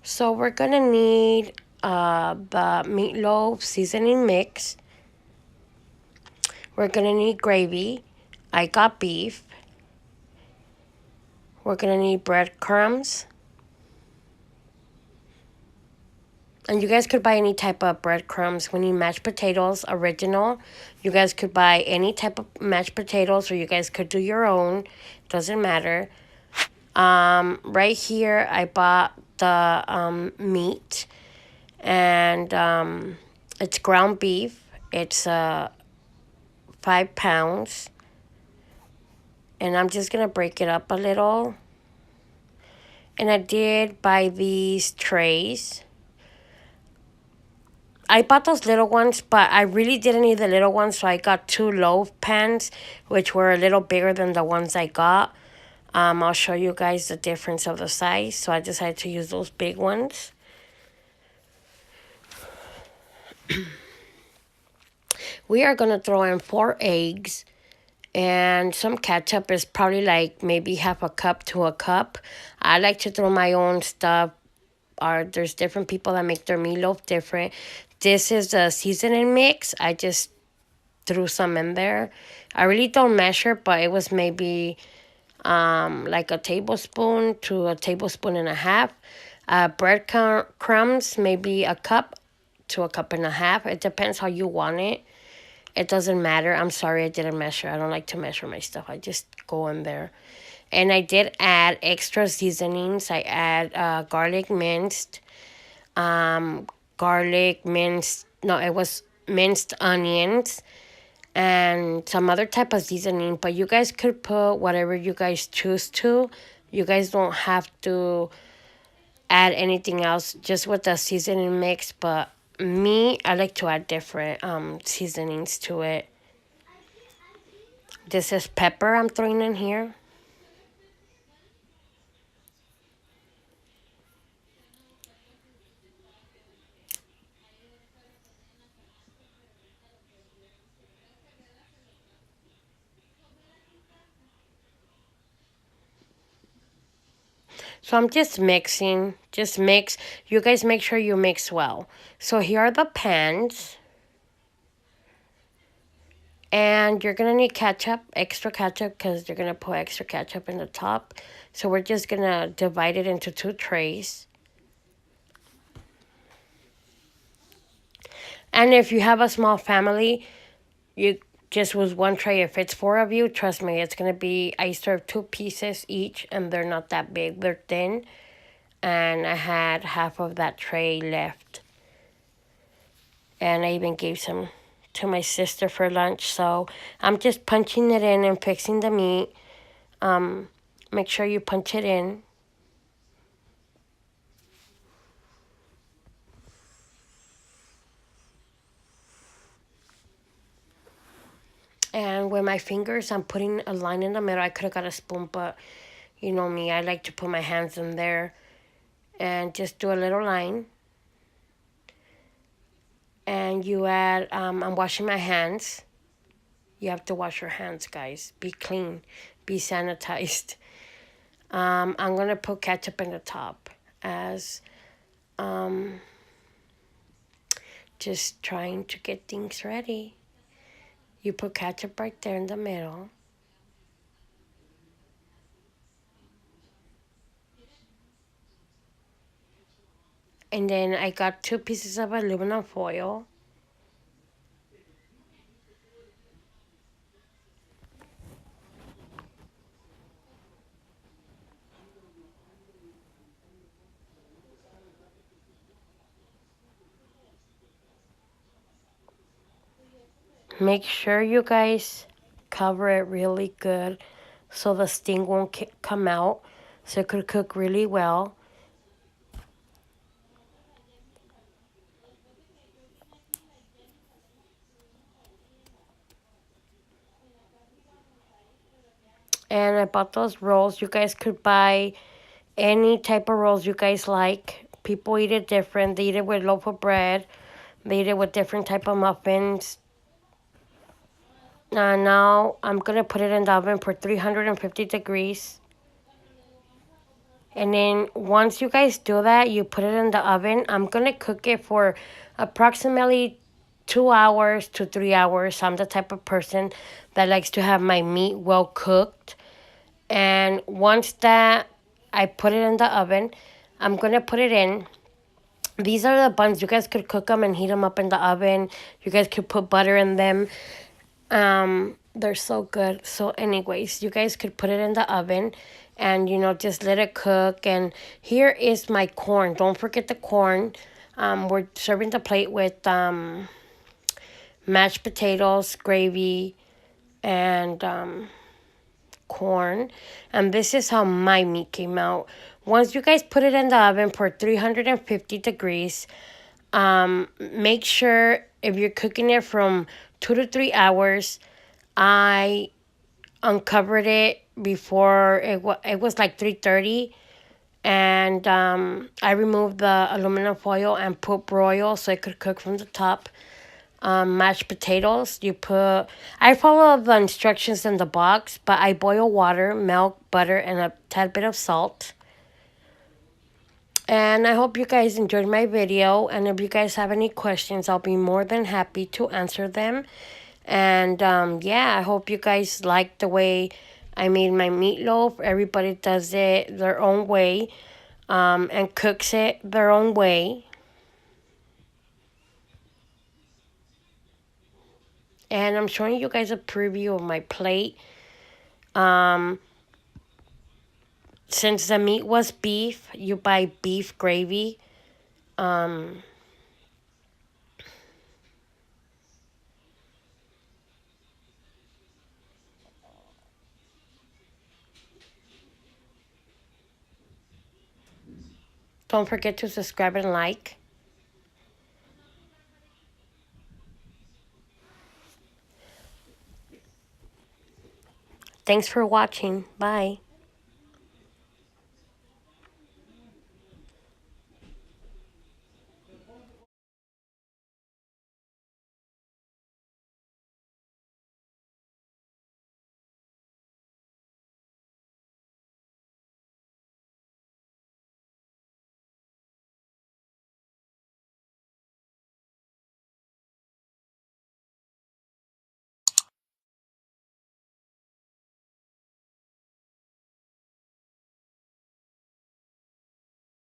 So we're gonna need the meatloaf seasoning mix. We're gonna need gravy. I got beef. We're gonna need breadcrumbs. And you guys could buy any type of breadcrumbs. We need mashed potatoes, original. You guys could buy any type of mashed potatoes, or you guys could do your own. Doesn't matter. Right here, I bought the meat, and it's ground beef. It's 5 pounds, and I'm just gonna break it up a little. And I did buy these trays. I bought those little ones, but I really didn't need the little ones, so I got 2 loaf pans, which were a little bigger than the ones I got. I'll show you guys the difference of the size, so I decided to use those big ones. We are going to throw in 4 eggs, and some ketchup is probably like maybe half a cup to a cup. I like to throw my own stuff. There's different people that make their meatloaf different. This is a seasoning mix. I just threw some in there. I really don't measure, but it was maybe like a tablespoon to a tablespoon and a half. Bread crumbs, maybe a cup to a cup and a half. It depends how you want it. It doesn't matter. I'm sorry I didn't measure. I don't like to measure my stuff. I just go in there. And I did add extra seasonings. I add garlic minced, no, it was minced onions, and some other type of seasoning. But you guys could put whatever you guys choose to. You guys don't have to add anything else just with the seasoning mix. But me, I like to add different seasonings to it. This is pepper I'm throwing in here. So I'm just mixing, just mix. You guys make sure you mix well. So here are the pans. And you're going to need ketchup, extra ketchup, because you're going to put extra ketchup in the top. So we're just going to divide it into 2 trays. And if you have a small family, you just with 1 tray. If it's 4 of you, trust me, it's going to be, I serve 2 pieces each, and they're not that big. They're thin. And I had half of that tray left. And I even gave some to my sister for lunch. So I'm just punching it in and fixing the meat. Make sure you punch it in. And with my fingers, I'm putting a line in the middle. I could have got a spoon, but you know me, I like to put my hands in there and just do a little line. And you add, I'm washing my hands. You have to wash your hands, guys. Be clean. Be sanitized. I'm going to put ketchup in the top as just trying to get things ready. You put ketchup right there in the middle. And then I got 2 pieces of aluminum foil. Make sure you guys cover it really good so the sting won't come out, so it could cook really well. And I bought those rolls. You guys could buy any type of rolls you guys like. People eat it different. They eat it with loaf of bread. They eat it with different type of muffins. Now I'm going to put it in the oven for 350 degrees. And then once you guys do that, you put it in the oven. I'm going to cook it for approximately 2 hours to 3 hours. I'm the type of person that likes to have my meat well cooked. And once that I put it in the oven, I'm going to put it in. These are the buns. You guys could cook them and heat them up in the oven. You guys could put butter in them. They're so good. So, anyways, you guys could put it in the oven and just let it cook. And here is my corn. Don't forget the corn. We're serving the plate with mashed potatoes, gravy, and corn. And this is how my meat came out. Once you guys put it in the oven for 350 degrees, make sure if you're cooking it from 2 to 3 hours, I uncovered it before it was like 3:30, and I removed the aluminum foil and put broil so it could cook from the top. Mashed potatoes, I follow the instructions in the box, but I boil water, milk, butter, and a tad bit of salt. And I hope you guys enjoyed my video. And if you guys have any questions, I'll be more than happy to answer them. And yeah, I hope you guys like the way I made my meatloaf. Everybody does it their own way, and cooks it their own way. And I'm showing you guys a preview of my plate. Um, since the meat was beef, you buy beef gravy. Um, don't forget to subscribe and like. Thanks for watching. Bye.